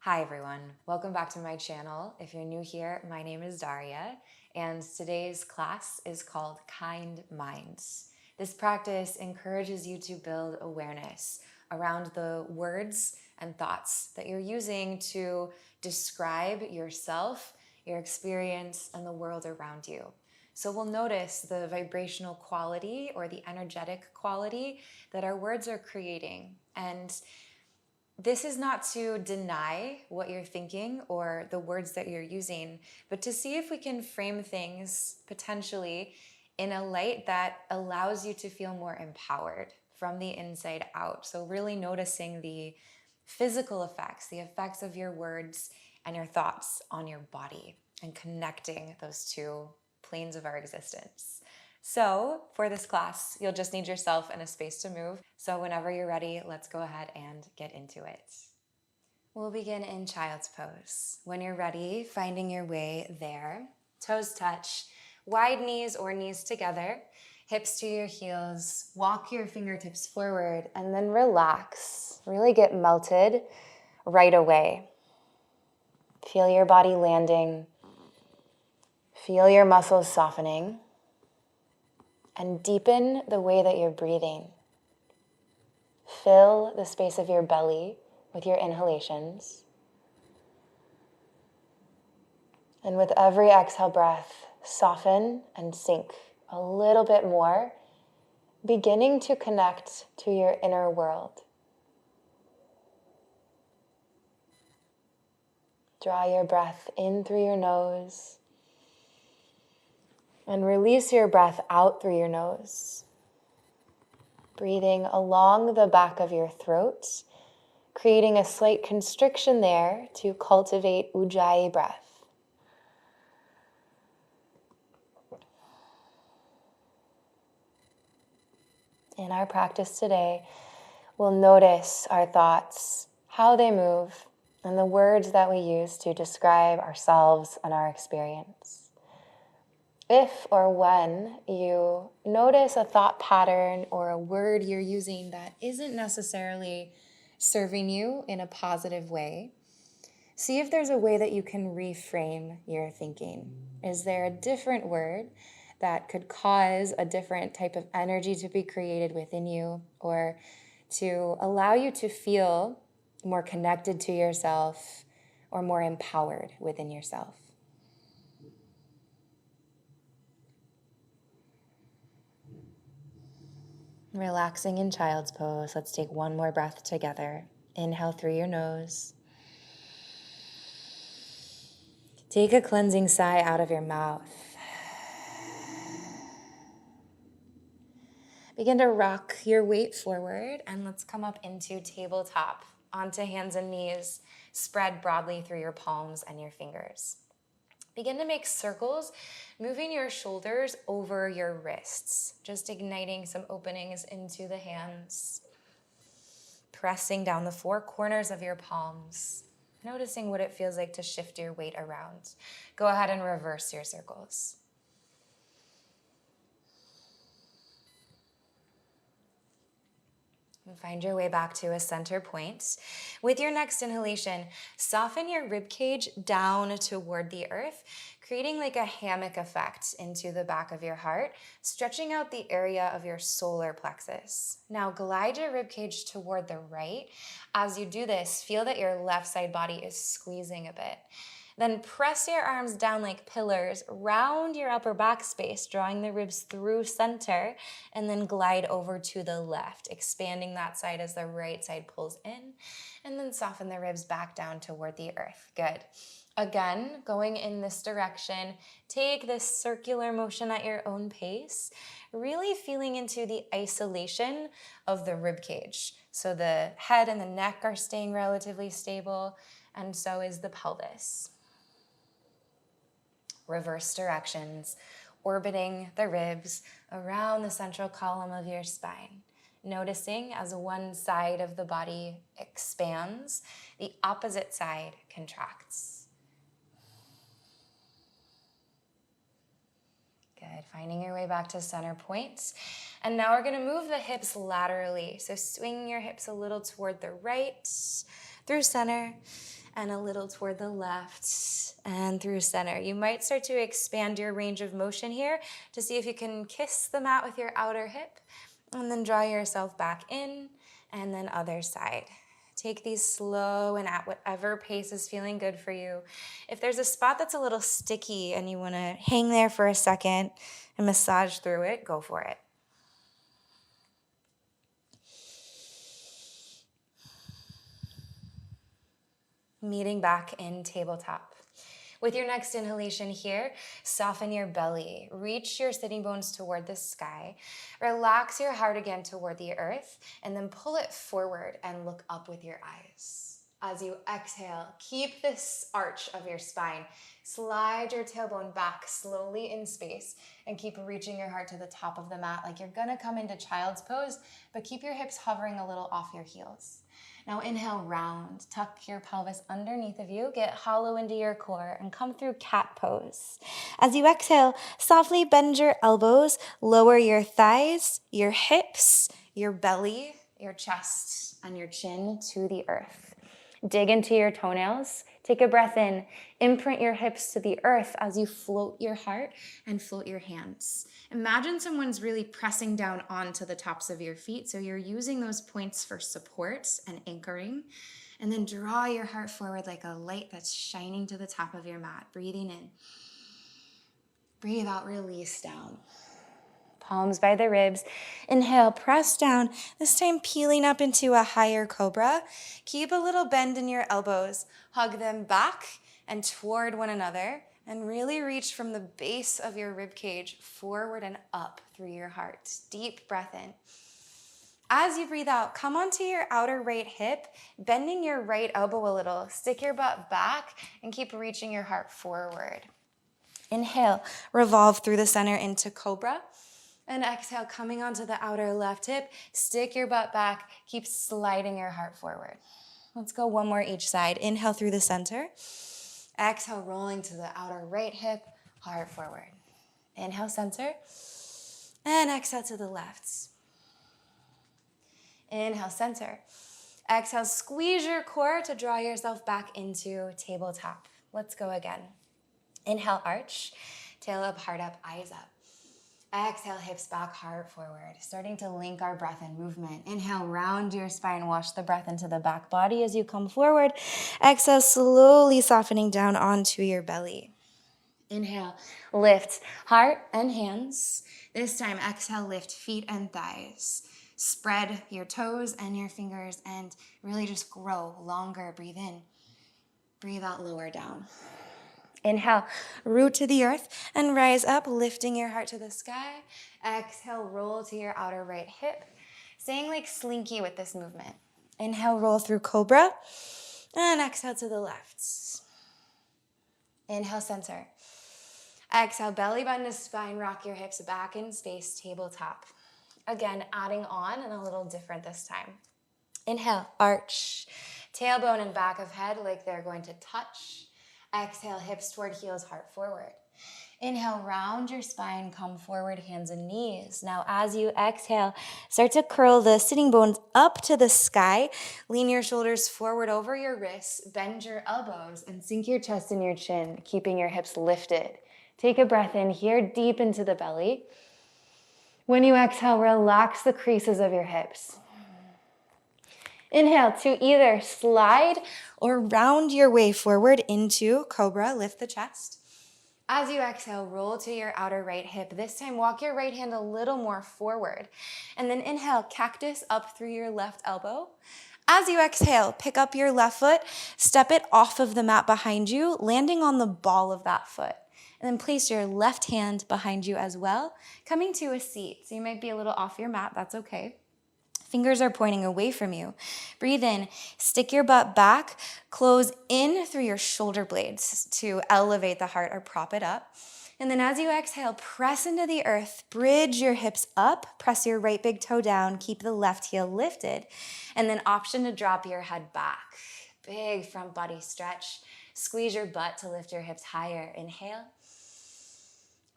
Hi everyone, welcome back to my channel. If you're new here, my name is Daria, and today's class is called Kind Minds. This practice encourages you to build awareness around the words and thoughts that you're using to describe yourself, your experience, and the world around you. So we'll notice the vibrational quality or the energetic quality that our words are creating. And this is not to deny what you're thinking or the words that you're using, but to see if we can frame things potentially in a light that allows you to feel more empowered from the inside out. So really noticing the physical effects, the effects of your words and your thoughts on your body, and connecting those two planes of our existence. So for this class, you'll just need yourself and a space to move. So whenever you're ready, let's go ahead and get into it. We'll begin in child's pose. When you're ready, finding your way there. Toes touch, wide knees or knees together, hips to your heels. Walk your fingertips forward and then relax. Really get melted right away. Feel your body landing. Feel your muscles softening. And deepen the way that you're breathing. Fill the space of your belly with your inhalations. And with every exhale breath, soften and sink a little bit more, beginning to connect to your inner world. Draw your breath in through your nose. And release your breath out through your nose. Breathing along the back of your throat, creating a slight constriction there to cultivate Ujjayi breath. In our practice today, we'll notice our thoughts, how they move, and the words that we use to describe ourselves and our experience. If or when you notice a thought pattern or a word you're using that isn't necessarily serving you in a positive way, see if there's a way that you can reframe your thinking. Is there a different word that could cause a different type of energy to be created within you, or to allow you to feel more connected to yourself or more empowered within yourself? Relaxing in child's pose. Let's take one more breath together. Inhale through your nose. Take a cleansing sigh out of your mouth. Begin to rock your weight forward, and let's come up into tabletop, onto hands and knees, spread broadly through your palms and your fingers. Begin to make circles, moving your shoulders over your wrists, just igniting some openings into the hands, pressing down the four corners of your palms, noticing what it feels like to shift your weight around. Go ahead and reverse your circles. And find your way back to a center point. With your next inhalation, soften your rib cage down toward the earth, creating like a hammock effect into the back of your heart, stretching out the area of your solar plexus. Now glide your rib cage toward the right. As you do this, feel that your left side body is squeezing a bit. Then press your arms down like pillars, round your upper back space, drawing the ribs through center, and then glide over to the left, expanding that side as the right side pulls in, and then soften the ribs back down toward the earth. Good. Again, going in this direction, take this circular motion at your own pace, really feeling into the isolation of the rib cage. So the head and the neck are staying relatively stable, and so is the pelvis. Reverse directions, orbiting the ribs around the central column of your spine. Noticing as one side of the body expands, the opposite side contracts. Good, finding your way back to center point. And now we're gonna move the hips laterally. So swing your hips a little toward the right, through center, and a little toward the left, and through center. You might start to expand your range of motion here to see if you can kiss the mat with your outer hip, and then draw yourself back in, and then other side. Take these slow and at whatever pace is feeling good for you. If there's a spot that's a little sticky and you want to hang there for a second and massage through it, go for it. Meeting back in tabletop. With your next inhalation here, soften your belly. Reach your sitting bones toward the sky. Relax your heart again toward the earth, and then pull it forward and look up with your eyes. As you exhale, keep this arch of your spine. Slide your tailbone back slowly in space and keep reaching your heart to the top of the mat like you're gonna come into child's pose, but keep your hips hovering a little off your heels. Now inhale, round, tuck your pelvis underneath of you, get hollow into your core, and come through cat pose. As you exhale, softly bend your elbows, lower your thighs, your hips, your belly, your chest, and your chin to the earth. Dig into your toenails, take a breath in, imprint your hips to the earth as you float your heart and float your hands. Imagine someone's really pressing down onto the tops of your feet, so you're using those points for support and anchoring. And then draw your heart forward like a light that's shining to the top of your mat. Breathing in. Breathe out, release down. Palms by the ribs. Inhale, press down, this time peeling up into a higher cobra. Keep a little bend in your elbows. Hug them back and toward one another, and really reach from the base of your rib cage forward and up through your heart. Deep breath in. As you breathe out, come onto your outer right hip, bending your right elbow a little. Stick your butt back and keep reaching your heart forward. Inhale, revolve through the center into cobra. And exhale, coming onto the outer left hip, stick your butt back, keep sliding your heart forward. Let's go one more each side. Inhale through the center. Exhale, rolling to the outer right hip, heart forward. Inhale, center. And exhale to the left. Inhale, center. Exhale, squeeze your core to draw yourself back into tabletop. Let's go again. Inhale, arch. Tail up, heart up, eyes up. Exhale, hips back, heart forward. Starting to link our breath and movement. Inhale, round your spine. Wash the breath into the back body as you come forward. Exhale, slowly softening down onto your belly. Inhale, lift heart and hands. This time, exhale, lift feet and thighs. Spread your toes and your fingers and really just grow longer. Breathe in. Breathe out, lower down. Inhale, root to the earth and rise up, lifting your heart to the sky. Exhale, roll to your outer right hip, staying like slinky with this movement. Inhale, roll through cobra, and exhale to the left. Inhale, center. Exhale, belly button to spine, rock your hips back in space, tabletop. Again, adding on and a little different this time. Inhale, arch, tailbone and back of head like they're going to touch. Exhale, hips toward heels, heart forward. Inhale, round your spine, come forward, hands and knees. Now, as you exhale, start to curl the sitting bones up to the sky. Lean your shoulders forward over your wrists, bend your elbows, and sink your chest and your chin, keeping your hips lifted. Take a breath in here, deep into the belly. When you exhale, relax the creases of your hips. Inhale to either slide or round your way forward into cobra. Lift the chest. As you exhale, roll to your outer right hip. This time, walk your right hand a little more forward. And then inhale, cactus up through your left elbow. As you exhale, pick up your left foot, step it off of the mat behind you, landing on the ball of that foot. And then place your left hand behind you as well, coming to a seat. So you might be a little off your mat, that's okay. Fingers are pointing away from you. Breathe in, stick your butt back, close in through your shoulder blades to elevate the heart or prop it up. And then as you exhale, press into the earth, bridge your hips up, press your right big toe down, keep the left heel lifted, and then option to drop your head back. Big front body stretch. Squeeze your butt to lift your hips higher. Inhale.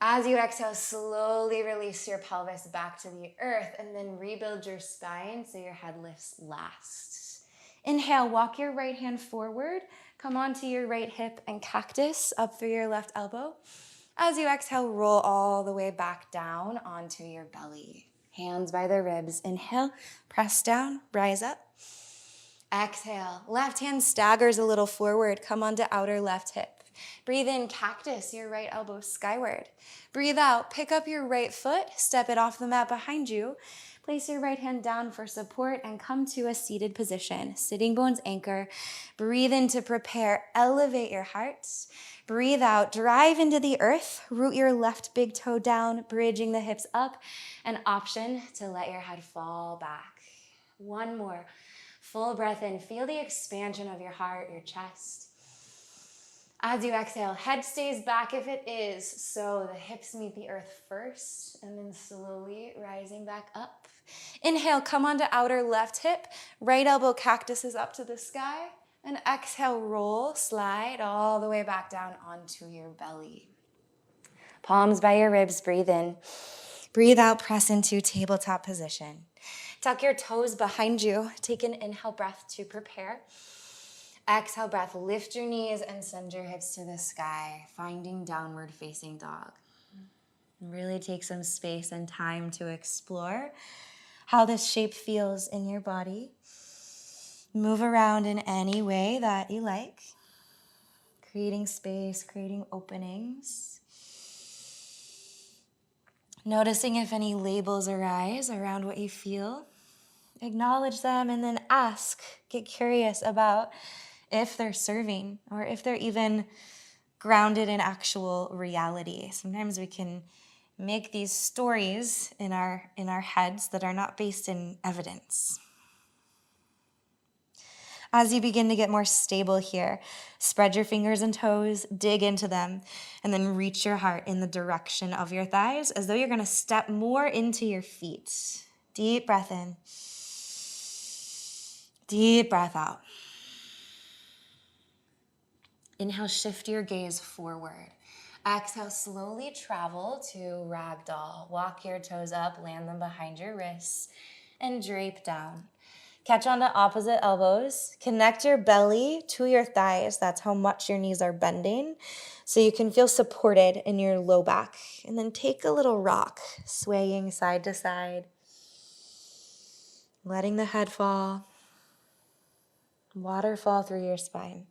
As you exhale, slowly release your pelvis back to the earth and then rebuild your spine so your head lifts last. Inhale, walk your right hand forward. Come onto your right hip and cactus up through your left elbow. As you exhale, roll all the way back down onto your belly. Hands by the ribs. Inhale, press down, rise up. Exhale, left hand staggers a little forward. Come onto outer left hip. Breathe in, cactus, your right elbow skyward. Breathe out, pick up your right foot, step it off the mat behind you. Place your right hand down for support and come to a seated position. Sitting bones anchor. Breathe in to prepare, elevate your heart. Breathe out, drive into the earth. Root your left big toe down, bridging the hips up. An option to let your head fall back. One more. Full breath in. Feel the expansion of your heart, your chest. As you exhale, head stays back if it is, so the hips meet the earth first, and then slowly rising back up. Inhale, come onto outer left hip, right elbow cactuses up to the sky, and exhale, roll, slide all the way back down onto your belly. Palms by your ribs, breathe in. Breathe out, press into tabletop position. Tuck your toes behind you. Take an inhale breath to prepare. Exhale breath, lift your knees and send your hips to the sky, finding downward facing dog. Really take some space and time to explore how this shape feels in your body. Move around in any way that you like, creating space, creating openings. Noticing if any labels arise around what you feel. Acknowledge them and then ask, get curious about if they're serving or if they're even grounded in actual reality. Sometimes we can make these stories in our heads that are not based in evidence. As you begin to get more stable here, spread your fingers and toes, dig into them, and then reach your heart in the direction of your thighs as though you're going to step more into your feet. Deep breath in. Deep breath out. Inhale, shift your gaze forward. Exhale, slowly travel to ragdoll. Walk your toes up, land them behind your wrists, and drape down. Catch onto opposite elbows. Connect your belly to your thighs. That's how much your knees are bending, so you can feel supported in your low back. And then take a little rock, swaying side to side, letting the head fall. Waterfall through your spine.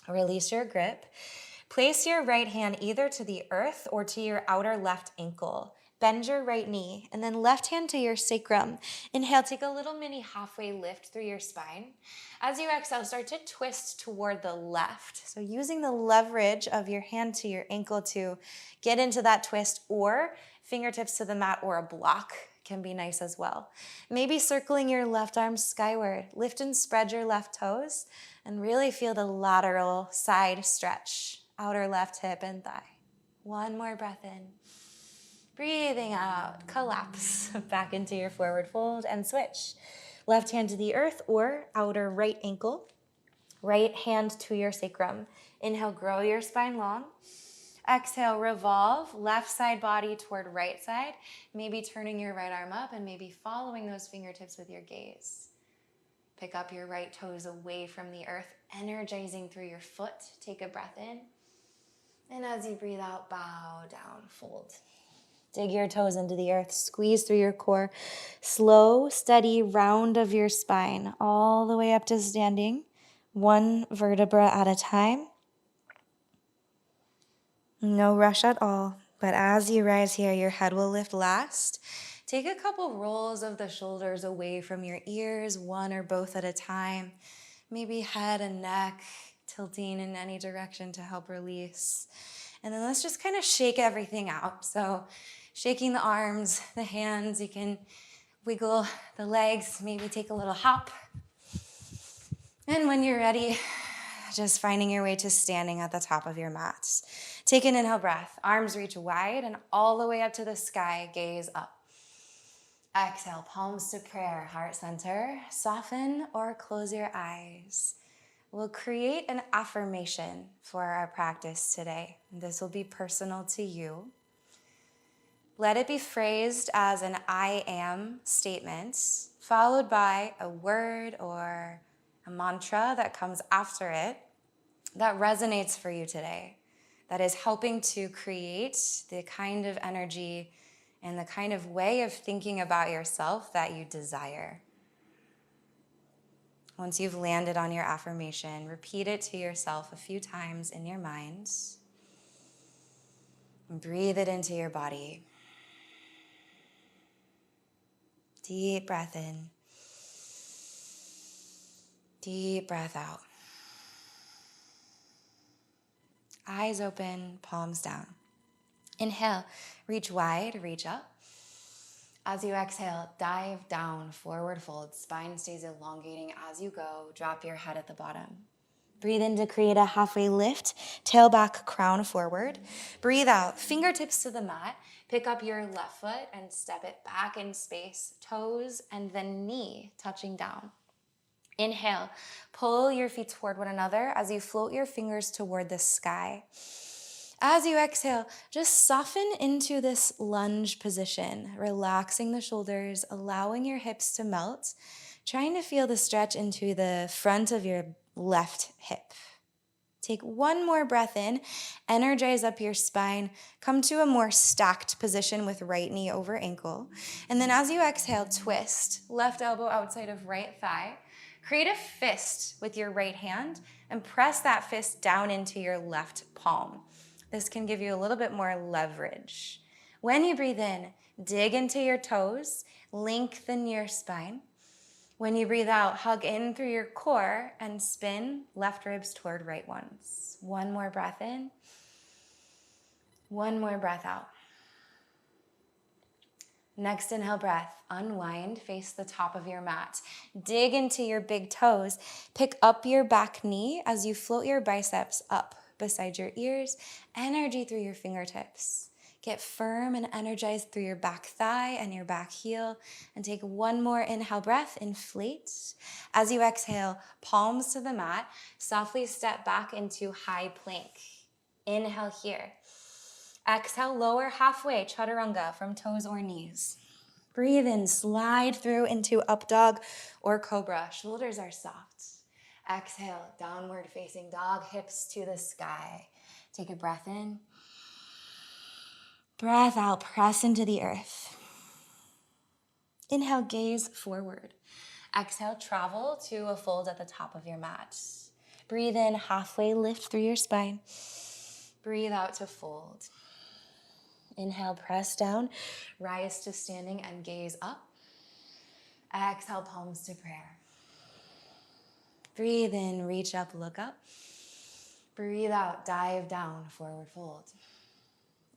Release your grip. Place your right hand either to the earth or to your outer left ankle. Bend your right knee and then left hand to your sacrum. Inhale, take a little mini halfway lift through your spine. As you exhale, start to twist toward the left. So using the leverage of your hand to your ankle to get into that twist, or fingertips to the mat or a block can be nice as well. Maybe circling your left arm skyward. Lift and spread your left toes and really feel the lateral side stretch, outer left hip and thigh. One more breath in. Breathing out, collapse back into your forward fold and switch. Left hand to the earth or outer right ankle. Right hand to your sacrum. Inhale, grow your spine long. Exhale, revolve left side body toward right side, maybe turning your right arm up and maybe following those fingertips with your gaze. Pick up your right toes away from the earth, energizing through your foot. Take a breath in. And as you breathe out, bow down, fold. Dig your toes into the earth, squeeze through your core. Slow, steady round of your spine all the way up to standing, one vertebra at a time. No rush at all, but as you rise here, your head will lift last. Take a couple rolls of the shoulders away from your ears, one or both at a time. Maybe head and neck tilting in any direction to help release. And then let's just kind of shake everything out. So shaking the arms, the hands, you can wiggle the legs, maybe take a little hop. And when you're ready, just finding your way to standing at the top of your mat. Take an inhale breath. Arms reach wide and all the way up to the sky. Gaze up. Exhale, palms to prayer, heart center. Soften or close your eyes. We'll create an affirmation for our practice today. This will be personal to you. Let it be phrased as an I am statement, followed by a word or a mantra that comes after it that resonates for you today, that is helping to create the kind of energy and the kind of way of thinking about yourself that you desire. Once you've landed on your affirmation, repeat it to yourself a few times in your mind. And breathe it into your body. Deep breath in. Deep breath out. Eyes open, palms down. Inhale, reach wide, reach up. As you exhale, dive down, forward fold. Spine stays elongating as you go. Drop your head at the bottom. Breathe in to create a halfway lift, tail back, crown forward. Breathe out, fingertips to the mat. Pick up your left foot and step it back in space, toes and then knee touching down. Inhale, pull your feet toward one another as you float your fingers toward the sky. As you exhale, just soften into this lunge position, relaxing the shoulders, allowing your hips to melt, trying to feel the stretch into the front of your left hip. Take one more breath in, energize up your spine, come to a more stacked position with right knee over ankle. And then as you exhale, twist, left elbow outside of right thigh. Create a fist with your right hand and press that fist down into your left palm. This can give you a little bit more leverage. When you breathe in, dig into your toes, lengthen your spine. When you breathe out, hug in through your core and spin left ribs toward right ones. One more breath in. One more breath out. Next inhale breath, unwind, face the top of your mat. Dig into your big toes. Pick up your back knee as you float your biceps up beside your ears. Energy through your fingertips. Get firm and energized through your back thigh and your back heel. And take one more inhale breath, inflate. As you exhale, palms to the mat. Softly step back into high plank. Inhale here. Exhale, lower halfway, chaturanga from toes or knees. Breathe in, slide through into up dog or cobra. Shoulders are soft. Exhale, downward facing dog, hips to the sky. Take a breath in. Breath out, press into the earth. Inhale, gaze forward. Exhale, travel to a fold at the top of your mat. Breathe in, halfway lift through your spine. Breathe out to fold. Inhale, press down, rise to standing and gaze up. Exhale, palms to prayer. Breathe in, reach up, look up. Breathe out, dive down, forward fold.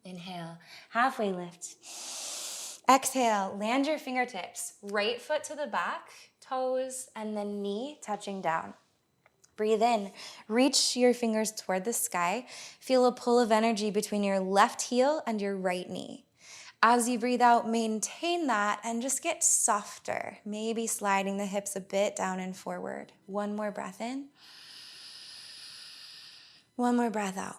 Inhale, halfway lift. Exhale, land your fingertips, right foot to the back, toes, and then knee touching down. Breathe in, reach your fingers toward the sky. Feel a pull of energy between your left heel and your right knee. As you breathe out, maintain that and just get softer, maybe sliding the hips a bit down and forward. One more breath in. One more breath out.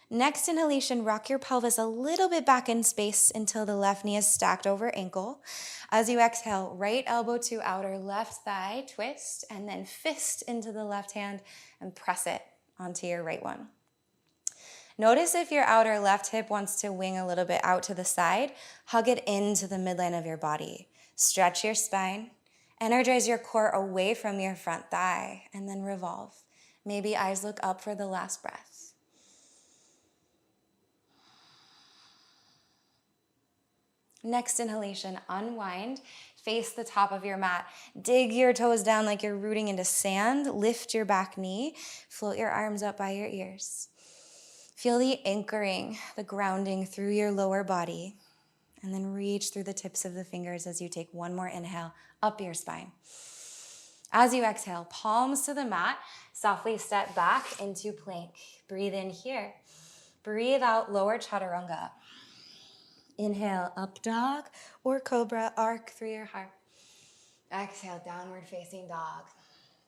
Next inhalation, rock your pelvis a little bit back in space until the left knee is stacked over ankle. As you exhale, right elbow to outer left thigh, twist, and then fist into the left hand and press it onto your right one. Notice if your outer left hip wants to wing a little bit out to the side, hug it into the midline of your body. Stretch your spine, energize your core away from your front thigh, and then revolve. Maybe eyes look up for the last breath. Next inhalation, unwind, face the top of your mat. Dig your toes down like you're rooting into sand. Lift your back knee. Float your arms up by your ears. Feel the anchoring, the grounding through your lower body. And then reach through the tips of the fingers as you take one more inhale up your spine. As you exhale, palms to the mat. Softly step back into plank. Breathe in here. Breathe out, lower chaturanga. Inhale, up dog or cobra, arc through your heart. Exhale, downward facing dog.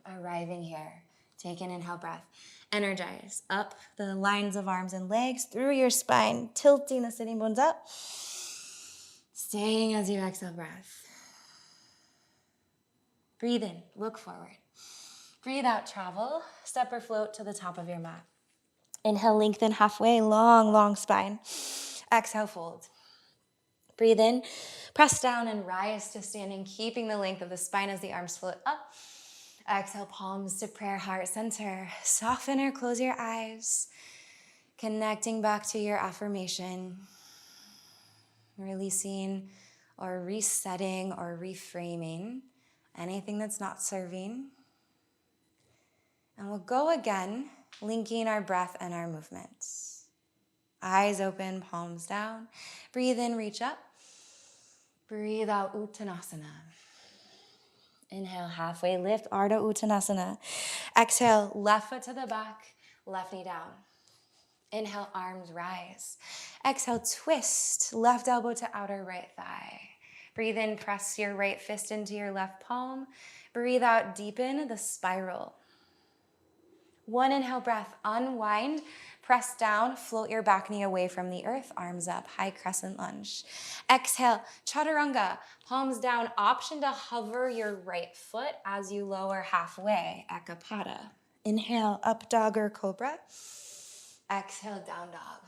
Arriving here. Take an inhale breath. Energize up the lines of arms and legs through your spine, tilting the sitting bones up. Staying as you exhale breath. Breathe in, look forward. Breathe out, travel. Step or float to the top of your mat. Inhale, lengthen halfway, long, long spine. Exhale, fold. Breathe in, press down and rise to standing, keeping the length of the spine as the arms float up. Exhale, palms to prayer, heart center. Soften or close your eyes. Connecting back to your affirmation. Releasing or resetting or reframing anything that's not serving. And we'll go again, linking our breath and our movements. Eyes open, palms down. Breathe in, reach up. Breathe out, Uttanasana. Inhale, halfway lift, Ardha Uttanasana. Exhale, left foot to the back, left knee down. Inhale, arms rise. Exhale, twist, left elbow to outer right thigh. Breathe in, press your right fist into your left palm. Breathe out, deepen the spiral. One inhale breath, unwind, press down, float your back knee away from the earth, arms up, high crescent lunge. Exhale, chaturanga, palms down, option to hover your right foot as you lower halfway, ekapada. Inhale, up dog or cobra. Exhale, down dog.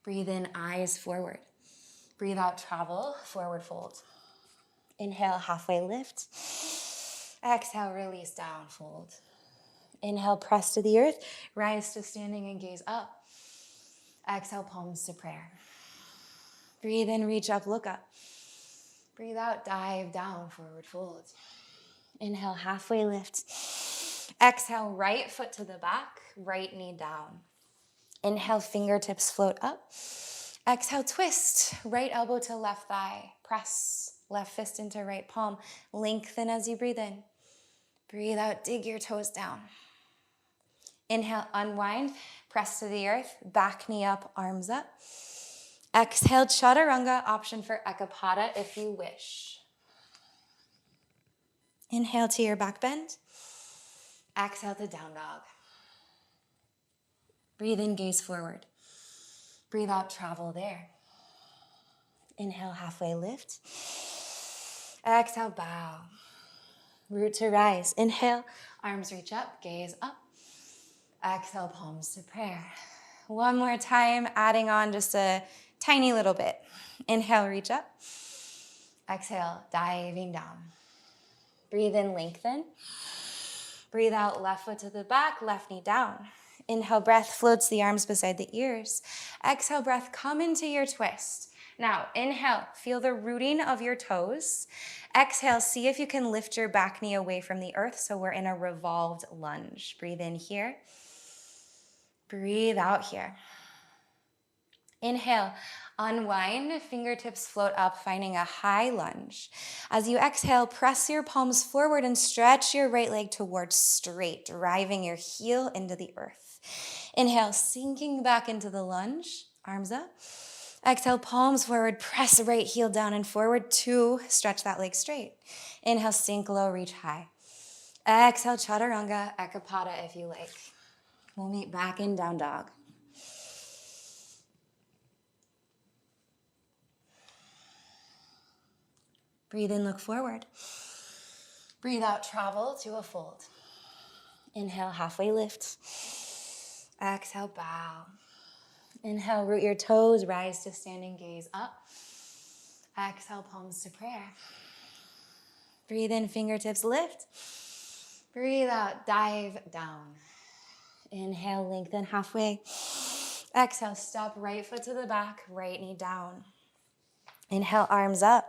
Breathe in, eyes forward. Breathe out, travel, forward fold. Inhale, halfway lift. Exhale, release, down, fold. Inhale, press to the earth, rise to standing and gaze up. Exhale, palms to prayer. Breathe in, reach up, look up. Breathe out, dive down, forward fold. Inhale, halfway lift. Exhale, right foot to the back, right knee down. Inhale, fingertips float up. Exhale, twist, right elbow to left thigh. Press, left fist into right palm. Lengthen as you breathe in. Breathe out, dig your toes down. Inhale, unwind, press to the earth, back knee up, arms up. Exhale, chaturanga, option for ekapada if you wish. Inhale to your back bend. Exhale to down dog. Breathe in, gaze forward. Breathe out, travel there. Inhale, halfway lift. Exhale, bow. Root to rise. Inhale, arms reach up, gaze up. Exhale, palms to prayer. One more time, adding on just a tiny little bit. Inhale, reach up. Exhale, diving down. Breathe in, lengthen. Breathe out, left foot to the back, left knee down. Inhale, breath floats the arms beside the ears. Exhale, breath, come into your twist. Now, inhale, feel the rooting of your toes. Exhale, see if you can lift your back knee away from the earth so we're in a revolved lunge. Breathe in here. Breathe out here. Inhale, unwind, fingertips float up, finding a high lunge. As you exhale, press your palms forward and stretch your right leg towards straight, driving your heel into the earth. Inhale, sinking back into the lunge, arms up. Exhale, palms forward, press right heel down and forward, 2, stretch that leg straight. Inhale, sink low, reach high. Exhale, chaturanga, ekapada if you like. We'll meet back in down dog. Breathe in, look forward. Breathe out, travel to a fold. Inhale, halfway lift. Exhale, bow. Inhale, root your toes, rise to standing, gaze up. Exhale, palms to prayer. Breathe in, fingertips lift. Breathe out, dive down. Inhale, lengthen halfway. Exhale, step right foot to the back, right knee down. Inhale, arms up.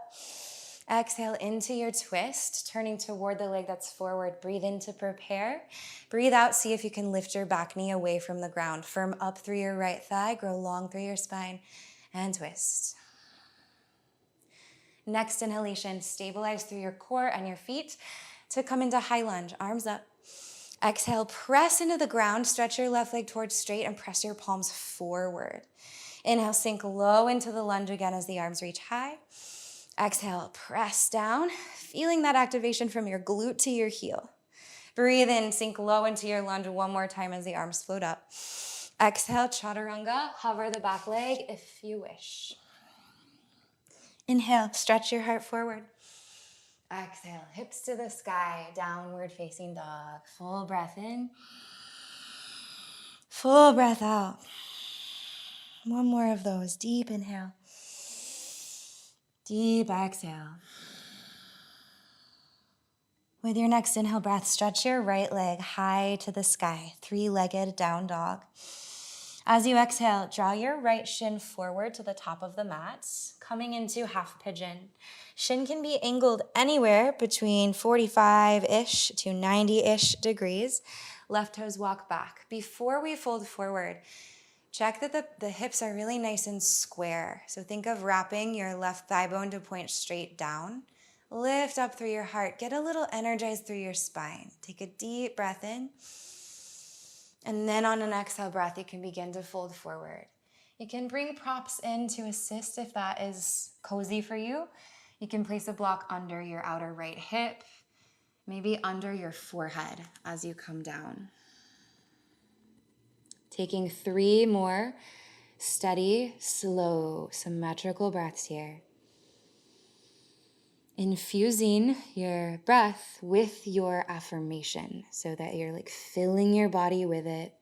Exhale into your twist, turning toward the leg that's forward. Breathe in to prepare. Breathe out, see if you can lift your back knee away from the ground. Firm up through your right thigh, grow long through your spine, and twist. Next inhalation, stabilize through your core and your feet to come into high lunge, arms up. Exhale, press into the ground, stretch your left leg towards straight and press your palms forward. Inhale, sink low into the lunge again as the arms reach high. Exhale, press down, feeling that activation from your glute to your heel. Breathe in, sink low into your lunge one more time as the arms float up. Exhale, chaturanga, hover the back leg if you wish. Inhale, stretch your heart forward. Exhale, hips to the sky, downward facing dog. Full breath in. Full breath out. One more of those. Deep inhale. Deep exhale. With your next inhale breath, stretch your right leg high to the sky, three-legged down dog. As you exhale, draw your right shin forward to the top of the mat, coming into half pigeon. Shin can be angled anywhere between 45-ish to 90-ish degrees. Left toes walk back. Before we fold forward, check that the hips are really nice and square. So think of wrapping your left thigh bone to point straight down. Lift up through your heart. Get a little energized through your spine. Take a deep breath in. And then on an exhale breath, you can begin to fold forward. You can bring props in to assist if that is cozy for you. You can place a block under your outer right hip, maybe under your forehead as you come down. Taking 3 more steady, slow, symmetrical breaths here. Infusing your breath with your affirmation so that you're like filling your body with it.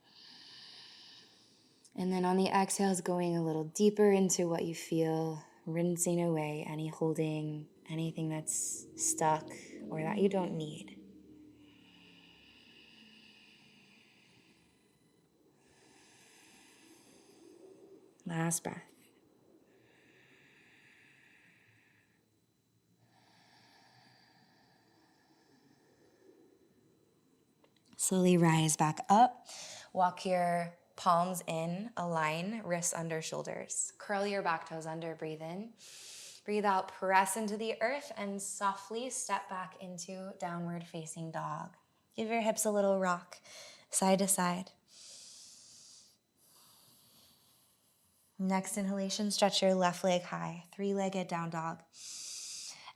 And then on the exhales, going a little deeper into what you feel, rinsing away any holding, anything that's stuck or that you don't need. Last breath. Slowly rise back up. Walk your palms in, align, wrists under shoulders. Curl your back toes under, breathe in. Breathe out, press into the earth, and softly step back into downward facing dog. Give your hips a little rock, side to side. Next inhalation, stretch your left leg high, three-legged down dog.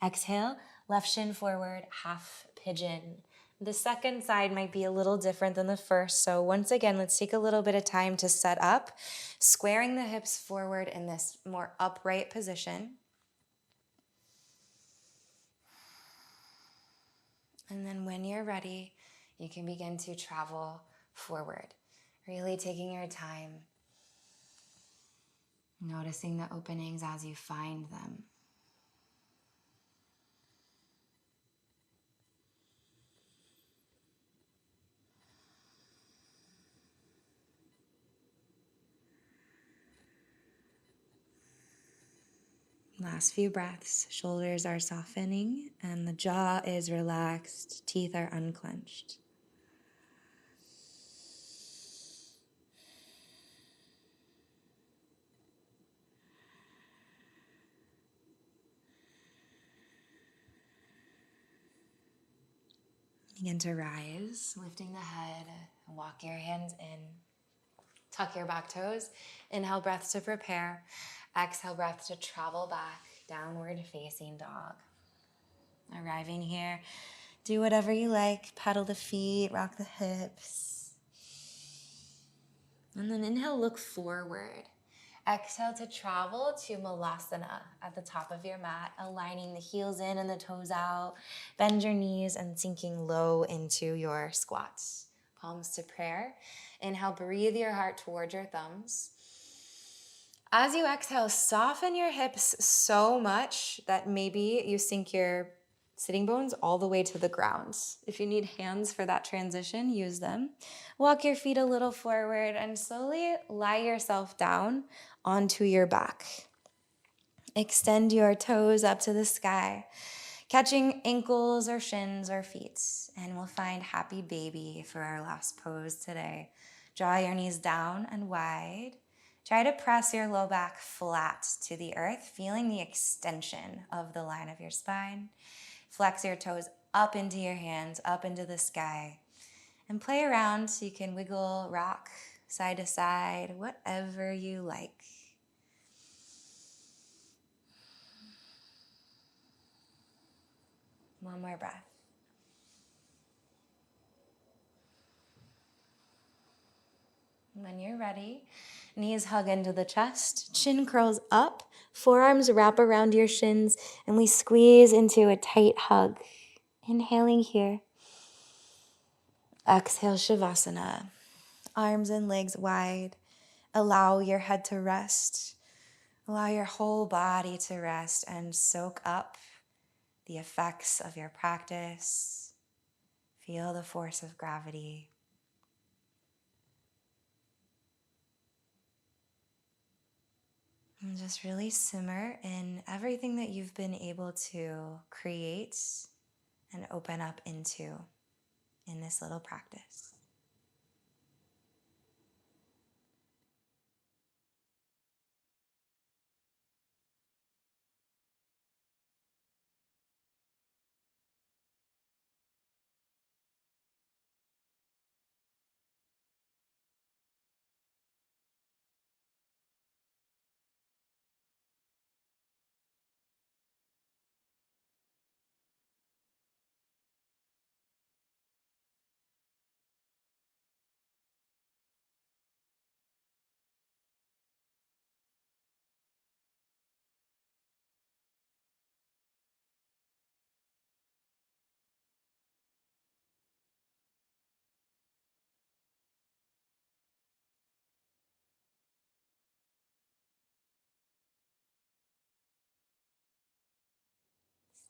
Exhale, left shin forward, half pigeon. The second side might be a little different than the first, so once again, let's take a little bit of time to set up, squaring the hips forward in this more upright position. And then when you're ready, you can begin to travel forward, really taking your time, noticing the openings as you find them. Last few breaths, shoulders are softening and the jaw is relaxed, teeth are unclenched. Begin to rise, lifting the head, and walk your hands in. Tuck your back toes. Inhale breath to prepare. Exhale breath to travel back, downward facing dog. Arriving here, do whatever you like. Pedal the feet, rock the hips. And then inhale, look forward. Exhale to travel to Malasana at the top of your mat, aligning the heels in and the toes out. Bend your knees and sinking low into your squats. Palms to prayer. Inhale, breathe your heart towards your thumbs. As you exhale, soften your hips so much that maybe you sink your sitting bones all the way to the ground. If you need hands for that transition, use them. Walk your feet a little forward and slowly lie yourself down onto your back. Extend your toes up to the sky, catching ankles or shins or feet. And we'll find happy baby for our last pose today. Draw your knees down and wide. Try to press your low back flat to the earth, feeling the extension of the line of your spine. Flex your toes up into your hands, up into the sky. And play around so you can wiggle, rock, side to side, whatever you like. One more breath. When you're ready, knees hug into the chest, chin curls up, forearms wrap around your shins, and we squeeze into a tight hug. Inhaling here. Exhale, Savasana. Arms and legs wide. Allow your head to rest. Allow your whole body to rest and soak up the effects of your practice. Feel the force of gravity. And just really simmer in everything that you've been able to create and open up into in this little practice.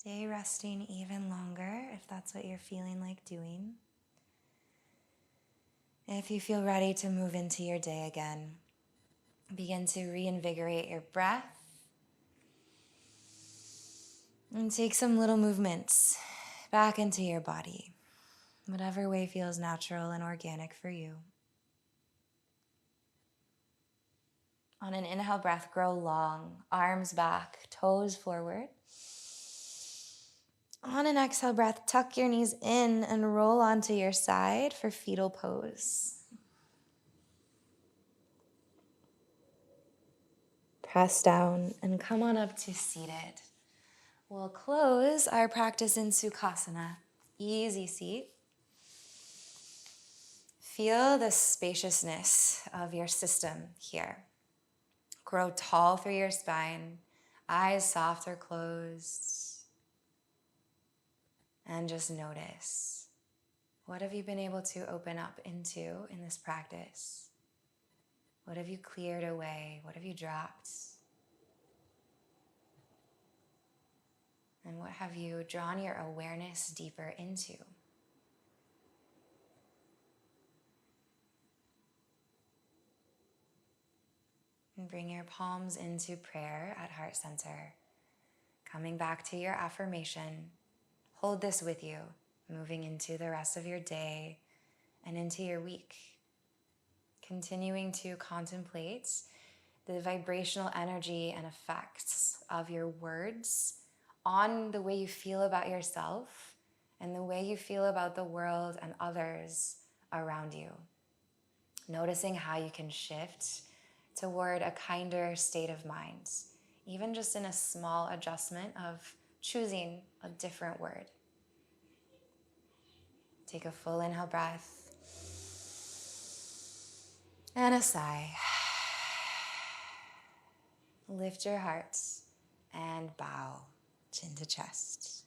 Stay resting even longer if that's what you're feeling like doing. If you feel ready to move into your day again, begin to reinvigorate your breath and take some little movements back into your body, whatever way feels natural and organic for you. On an inhale breath, grow long, arms back, toes forward. On an exhale breath, tuck your knees in and roll onto your side for fetal pose. Press down and come on up to seated. We'll close our practice in Sukhasana, easy seat. Feel the spaciousness of your system here. Grow tall through your spine, eyes soft or closed. And just notice, what have you been able to open up into in this practice? What have you cleared away? What have you dropped? And what have you drawn your awareness deeper into? And bring your palms into prayer at heart center. Coming back to your affirmation. Hold this with you, moving into the rest of your day and into your week. Continuing to contemplate the vibrational energy and effects of your words on the way you feel about yourself and the way you feel about the world and others around you. Noticing how you can shift toward a kinder state of mind, even just in a small adjustment of choosing a different word. Take a full inhale breath and a sigh. Lift your heart and bow, chin to chest.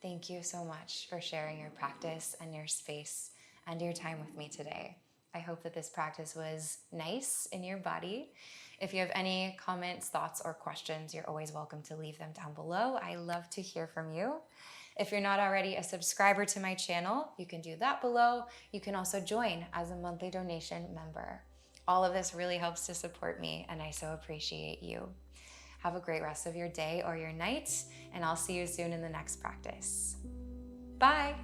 Thank you so much for sharing your practice and your space and your time with me today. I hope that this practice was nice in your body. If you have any comments, thoughts, or questions, you're always welcome to leave them down below. I love to hear from you. If you're not already a subscriber to my channel, you can do that below. You can also join as a monthly donation member. All of this really helps to support me, and I so appreciate you. Have a great rest of your day or your night, and I'll see you soon in the next practice. Bye.